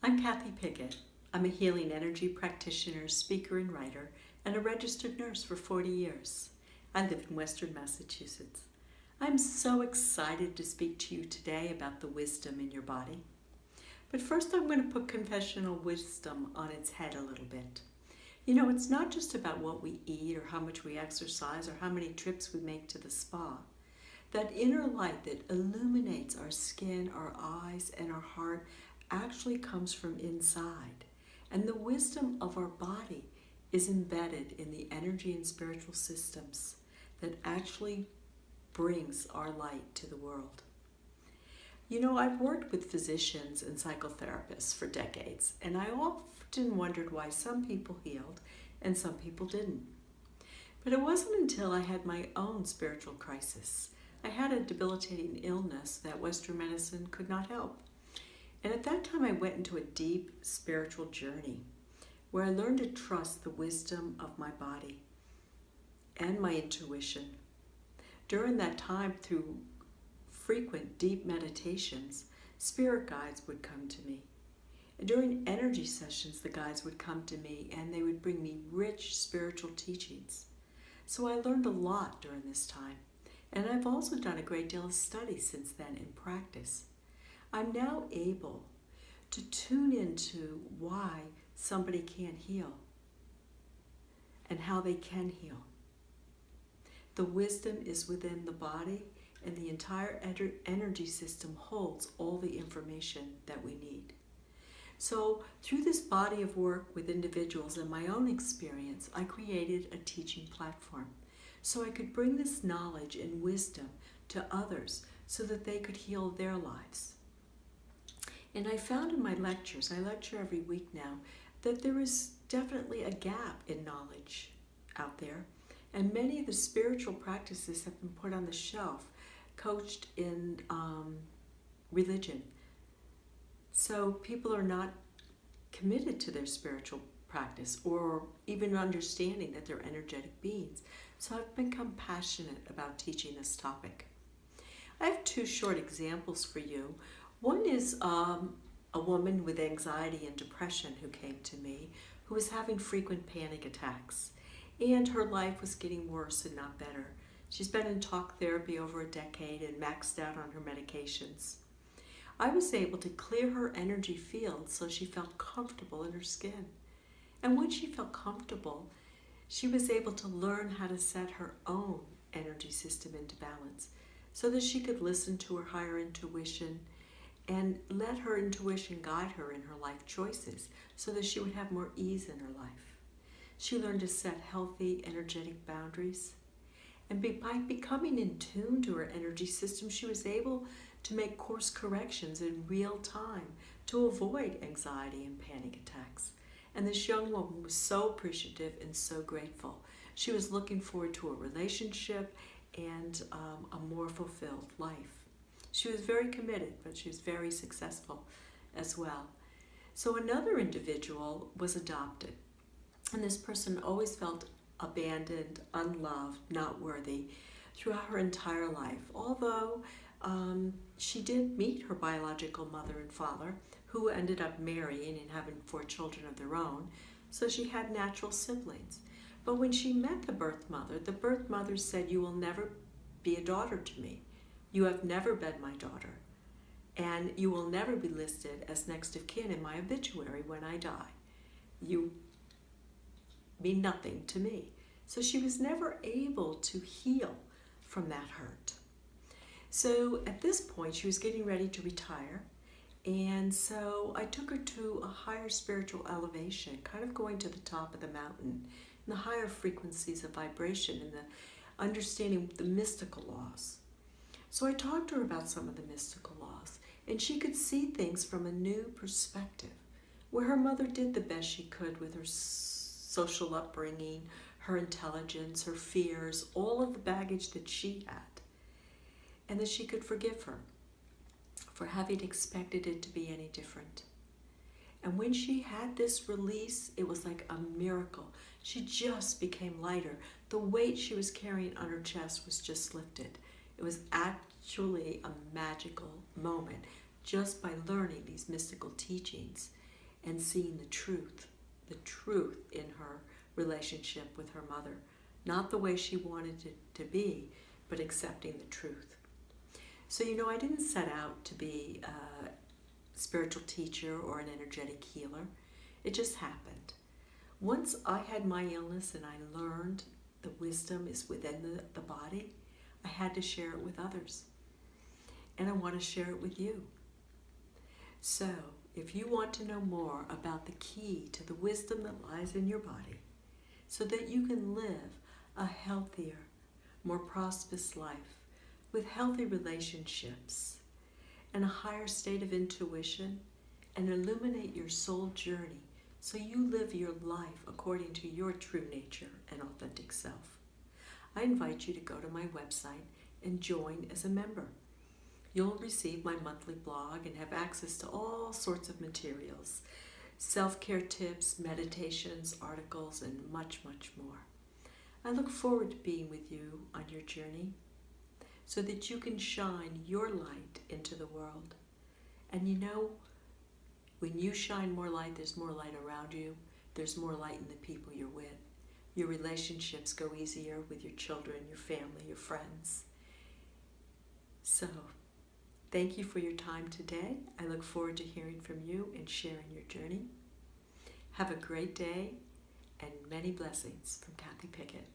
I'm Kathi Pickett. I'm a healing energy practitioner, speaker, and writer, and a registered nurse for 40 years. I live in Western Massachusetts. I'm so excited to speak to you today about the wisdom in your body. But first, I'm going to put conventional wisdom on its head a little bit. You know, it's not just about what we eat or how much we exercise or how many trips we make to the spa. That inner light that illuminates our skin, our eyes, and our heart actually comes from inside. And the wisdom of our body is embedded in the energy and spiritual systems that actually brings our light to the world. You know, I've worked with physicians and psychotherapists for decades, and I often wondered why some people healed and some people didn't. But it wasn't until I had my own spiritual crisis. I had a debilitating illness that Western medicine could not help. And at that time, I went into a deep spiritual journey where I learned to trust the wisdom of my body and my intuition. During that time, through frequent deep meditations, spirit guides would come to me. And during energy sessions, the guides would come to me and they would bring me rich spiritual teachings. So I learned a lot during this time. And I've also done a great deal of study since then in practice. I'm now able to tune into why somebody can't heal and how they can heal. The wisdom is within the body, and the entire energy system holds all the information that we need. So through this body of work with individuals and my own experience, I created a teaching platform so I could bring this knowledge and wisdom to others so that they could heal their lives. And I found in my lectures, I lecture every week now, that there is definitely a gap in knowledge out there. And many of the spiritual practices have been put on the shelf, coached in religion. So people are not committed to their spiritual practice or even understanding that they're energetic beings. So I've become passionate about teaching this topic. I have two short examples for you. One is a woman with anxiety and depression who came to me, who was having frequent panic attacks, and her life was getting worse and not better. She's been in talk therapy over a decade and maxed out on her medications. I was able to clear her energy field so she felt comfortable in her skin. And when she felt comfortable, she was able to learn how to set her own energy system into balance so that she could listen to her higher intuition and let her intuition guide her in her life choices so that she would have more ease in her life. She learned to set healthy, energetic boundaries. And by becoming in tune to her energy system, she was able to make course corrections in real time to avoid anxiety and panic attacks. And this young woman was so appreciative and so grateful. She was looking forward to a relationship and a more fulfilled life. She was very committed, but she was very successful as well. So another individual was adopted, and this person always felt abandoned, unloved, not worthy throughout her entire life, although she did meet her biological mother and father, who ended up marrying and having 4 children of their own, so she had natural siblings. But when she met the birth mother said, "You will never be a daughter to me. You have never been my daughter, and you will never be listed as next of kin in my obituary when I die. You mean nothing to me." So she was never able to heal from that hurt. So at this point, she was getting ready to retire, and so I took her to a higher spiritual elevation, kind of going to the top of the mountain, and the higher frequencies of vibration and the understanding the mystical laws. So I talked to her about some of the mystical laws, and she could see things from a new perspective, where her mother did the best she could with her social upbringing, her intelligence, her fears, all of the baggage that she had, and that she could forgive her for having expected it to be any different. And when she had this release, it was like a miracle. She just became lighter. The weight she was carrying on her chest was just lifted. It was actually a magical moment just by learning these mystical teachings and seeing the truth in her relationship with her mother. Not the way she wanted it to be, but accepting the truth. So, I didn't set out to be a spiritual teacher or an energetic healer. It just happened. Once I had my illness and I learned the wisdom is within the body, I had to share it with others. And I want to share it with you. So, if you want to know more about the key to the wisdom that lies in your body, so that you can live a healthier, more prosperous life with healthy relationships and a higher state of intuition, and illuminate your soul journey so you live your life according to your true nature and authentic self, I invite you to go to my website and join as a member. You'll receive my monthly blog and have access to all sorts of materials, self-care tips, meditations, articles, and much, much more. I look forward to being with you on your journey so that you can shine your light into the world. And when you shine more light, there's more light around you. There's more light in the people you're with. Your relationships go easier with your children, your family, your friends. So, thank you for your time today. I look forward to hearing from you and sharing your journey. Have a great day and many blessings from Kathi Pickett.